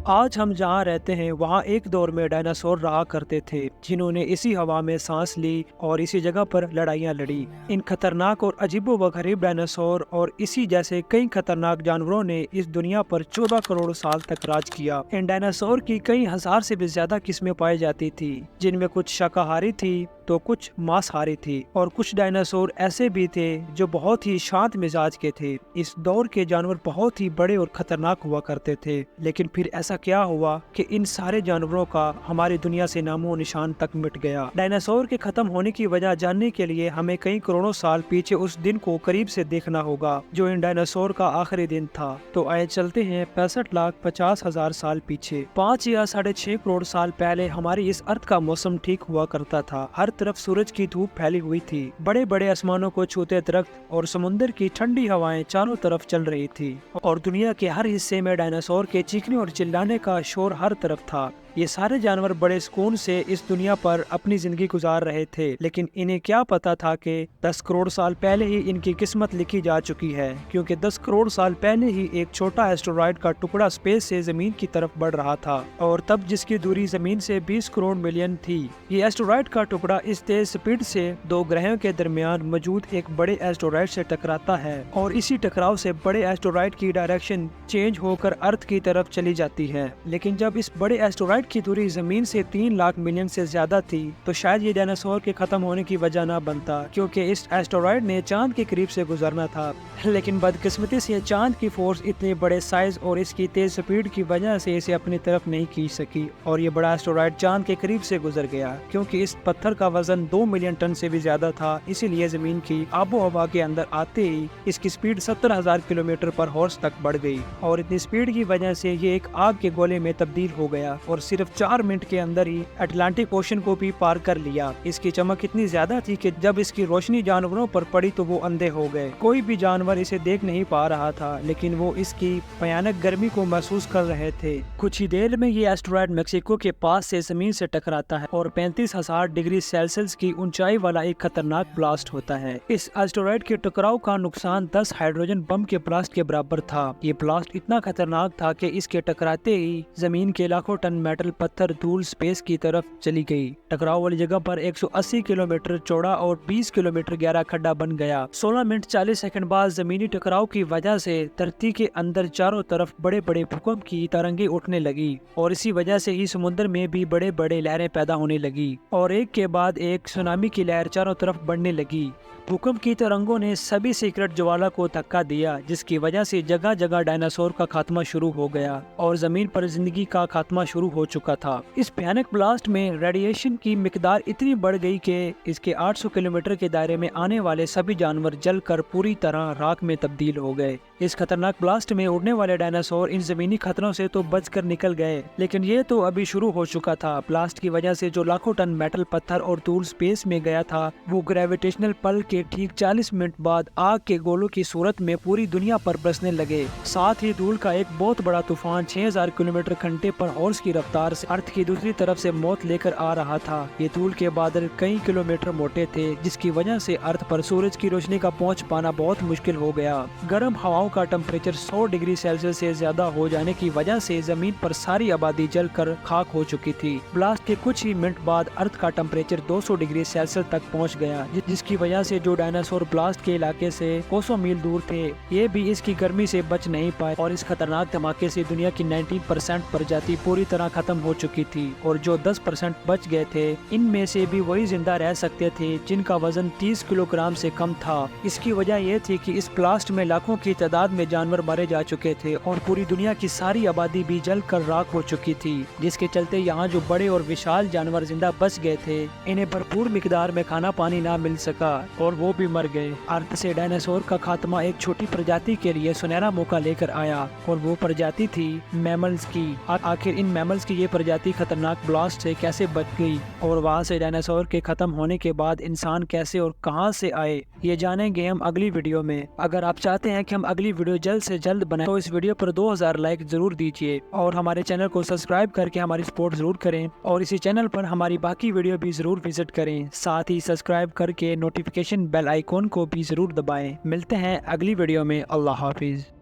آج ہم جہاں رہتے ہیں وہاں ایک دور میں ڈائناسور رہا کرتے تھے جنہوں نے اسی ہوا میں سانس لی اور اسی جگہ پر لڑائیاں لڑی۔ ان خطرناک اور عجیب و غریب ڈائناسور اور اسی جیسے کئی خطرناک جانوروں نے اس دنیا پر 14 کروڑ سال تک راج کیا۔ ان ڈائناسور کی کئی ہزار سے بھی زیادہ قسمیں پائی جاتی تھی، جن میں کچھ شاکاہاری تھی تو کچھ مانسہاری تھی، اور کچھ ڈائناسور ایسے بھی تھے جو بہت ہی شانت مزاج کے تھے۔ اس دور کے جانور بہت ہی بڑے اور خطرناک ہوا کرتے تھے، لیکن پھر ایسا کیا ہوا کہ ان سارے جانوروں کا ہماری دنیا سے نام و نشان تک مٹ گیا۔ ڈائناسور کے ختم ہونے کی وجہ جاننے کے لیے ہمیں کئی کروڑوں سال پیچھے اس دن کو قریب سے دیکھنا ہوگا جو ان ڈائناسور کا آخری دن تھا۔ تو آئے چلتے ہیں 65,50,000 سال پیچھے۔ 5 یا 6.5 کروڑ سال پہلے ہماری اس ارتھ کا موسم ٹھیک ہوا کرتا تھا۔ ہر طرف سورج کی دھوپ پھیلی ہوئی تھی، بڑے بڑے آسمانوں کو چھوتے درخت اور سمندر کی ٹھنڈی ہوائیں چاروں طرف چل رہی تھی، اور دنیا کے ہر حصے میں ڈائناسور کے چیخنے اور چلانے کا شور ہر طرف تھا۔ یہ سارے جانور بڑے سکون سے اس دنیا پر اپنی زندگی گزار رہے تھے، لیکن انہیں کیا پتا تھا کہ 10 کروڑ سال پہلے ہی ان کی قسمت لکھی جا چکی ہے، کیونکہ 10 کروڑ سال پہلے ہی ایک چھوٹا ایسٹرائیڈ کا ٹکڑا سپیس سے زمین کی طرف بڑھ رہا تھا، اور تب جس کی دوری زمین سے 20 کروڑ ملین تھی۔ یہ ایسٹرائیڈ کا ٹکڑا اس تیز سپیڈ سے دو گرہوں کے درمیان موجود ایک بڑے ایسٹرائیڈ سے ٹکراتا ہے، اور اسی ٹکراؤ سے بڑے ایسٹرائیڈ کی ڈائریکشن چینج ہو کر ارتھ کی طرف چلی جاتی ہے۔ لیکن جب اس بڑے ایسٹرائیڈ کی دوری زمین سے 3 لاکھ ملین سے زیادہ تھی تو شاید یہ ڈائناسور کے ختم ہونے کی وجہ نہ بنتا، کیونکہ اس ایسٹرائیڈ نے چاند کے قریب سے گزرنا تھا۔ لیکن بدقسمتی سے چاند کی فورس اتنے بڑے سائز اور اس کی تیز سپیڈ کی وجہ سے اسے اپنی طرف نہیں کھینچ سکی، اور یہ بڑا ایسٹرائیڈ چاند کے قریب سے گزر گیا۔ کیونکہ اس پتھر کا وزن 2 ملین ٹن سے بھی زیادہ تھا، اسی لیے زمین کی آب و ہوا کے اندر آتے ہی اس کی سپیڈ 70,000 کلومیٹر پر ہارس تک بڑھ گئی، اور اتنی سپیڈ کی وجہ سے یہ ایک آگ کے گولے میں تبدیل ہو گیا، اور صرف 4 منٹ کے اندر ہی اٹلانٹک اوشن کو بھی پار کر لیا۔ اس کی چمک اتنی زیادہ تھی کہ جب اس کی روشنی جانوروں پر پڑی تو وہ اندھے ہو گئے۔ کوئی بھی جانور اسے دیکھ نہیں پا رہا تھا، لیکن وہ اس کی بھیانک گرمی کو محسوس کر رہے تھے۔ کچھ ہی دیر میں یہ ایسٹرائیڈ میکسیکو کے پاس سے زمین سے ٹکراتا ہے اور 35,000 ڈگری سیلسیس کی اونچائی والا ایک خطرناک بلاسٹ ہوتا ہے۔ اس ایسٹرائیڈ کے ٹکراؤ کا نقصان 10 ہائیڈروجن بم کے بلاسٹ کے برابر تھا۔ یہ بلاسٹ اتنا خطرناک تھا کہ اس کے ٹکراتے ہی زمین کے لاکھوں ٹن میٹل پتھر دھول سپیس کی طرف چلی گئی۔ ٹکراؤ والی جگہ پر 180 کلومیٹر چوڑا اور 20 کلومیٹر گہرا کھڈا بن گیا۔ 16 منٹ 40 سیکنڈ بعد زمینی ٹکراؤ کی وجہ سے دھرتی کے اندر چاروں طرف بڑے بڑے بھوکمپ کی ترنگیں اٹھنے لگی، اور اسی وجہ سے ہی سمندر میں بھی بڑے بڑے لہریں پیدا ہونے لگی، اور ایک کے بعد ایک سونامی کی لہر چاروں طرف بڑھنے لگی۔ بھوکمپ کی ترنگوں نے سبھی سیکرٹ جوالا کو دھکا دیا، جس کی وجہ سے جگہ جگہ ڈائناسور کا خاتمہ شروع ہو گیا اور زمین پر زندگی کا خاتمہ شروع ہو چکا تھا۔ اس بھیانک بلاسٹ میں ریڈیشن کی مقدار اتنی بڑھ گئی کہ اس کے 800 کلومیٹر کے دائرے میں آنے والے سبھی جانور جل کر پوری طرح راکھ میں تبدیل ہو گئے۔ اس خطرناک بلاسٹ میں اڑنے والے ڈائناسور ان زمینی خطروں سے تو بچ کر نکل گئے، لیکن یہ تو ابھی شروع ہو چکا تھا۔ بلاسٹ کی وجہ سے جو لاکھوں ٹن میٹل پتھر اور دھول سپیس میں گیا تھا، وہ گریویٹیشنل پل کے ٹھیک 40 منٹ بعد آگ کے گولوں کی صورت میں پوری دنیا پر برسنے لگے۔ ساتھ ہی دھول کا ایک بہت بڑا طوفان 6000 کلومیٹر گھنٹے پر ہارس کی رفتار سے ارتھ کی دوسری طرف سے موت لے کر آ رہا تھا۔ یہ دھول کے بادل کئی کلومیٹر موٹے تھے، جس کی وجہ سے ارتھ پر سورج کی روشنی کا پہنچ پانا بہت مشکل ہو گیا۔ گرم ہواؤں کا ٹمپریچر 100 ڈگری سیلسیس سے زیادہ ہو جانے کی وجہ سے زمین پر ساری آبادی جل کر خاک ہو چکی تھی۔ بلاسٹ کے کچھ ہی منٹ بعد ارتھ کا ٹمپریچر 200 ڈگری سیلسیس تک پہنچ گیا، جس کی وجہ سے جو ڈائناسور بلاسٹ کے علاقے سے کوسوں میل دور تھے، یہ بھی اس کی گرمی سے بچ نہیں پائے، اور اس خطرناک دھماکے سے دنیا کی 19% پرجاتی پوری طرح ختم ہو چکی تھی، اور جو 10% بچ گئے تھے ان میں سے بھی وہی زندہ رہ سکتے تھے جن کا وزن 30 کلو گرام سے کم تھا۔ اس کی وجہ یہ تھی کہ اس بلاسٹ میں لاکھوں کی تعداد میں جانور مارے جا چکے تھے، اور پوری دنیا کی ساری آبادی بھی جل کر راکھ ہو چکی تھی، جس کے چلتے یہاں جو بڑے اور وشال جانور زندہ بچ گئے تھے انہیں بھرپور مقدار میں کھانا پانی نہ مل سکا، اور وہ بھی مر گئے۔ ارتھ سے ڈائناسور کا خاتمہ ایک چھوٹی پرجاتی کے لیے سنہرا موقع لے کر آیا، اور وہ پرجاتی تھی میملز کی۔ آخر ان میملز کی یہ پرجاتی خطرناک بلاسٹ سے کیسے بچ گئی، اور وہاں سے ڈائناسور کے ختم ہونے کے بعد انسان کیسے اور کہاں سے آئے، یہ جانیں گے ہم اگلی ویڈیو میں۔ اگر آپ چاہتے ہیں کہ ہم اگلی ویڈیو جلد سے جلد بنائیں تو اس ویڈیو پر 2000 لائک ضرور دیجیے، اور ہمارے چینل کو سبسکرائب کر کے ہماری سپورٹ ضرور کریں، اور اسی چینل پر ہماری باقی ویڈیو بھی ضرور وزٹ کریں۔ ساتھ ہی سبسکرائب کر کے نوٹیفیکیشن بیل آئیکن کو بھی ضرور دبائیں۔ ملتے ہیں اگلی ویڈیو میں۔ اللہ حافظ۔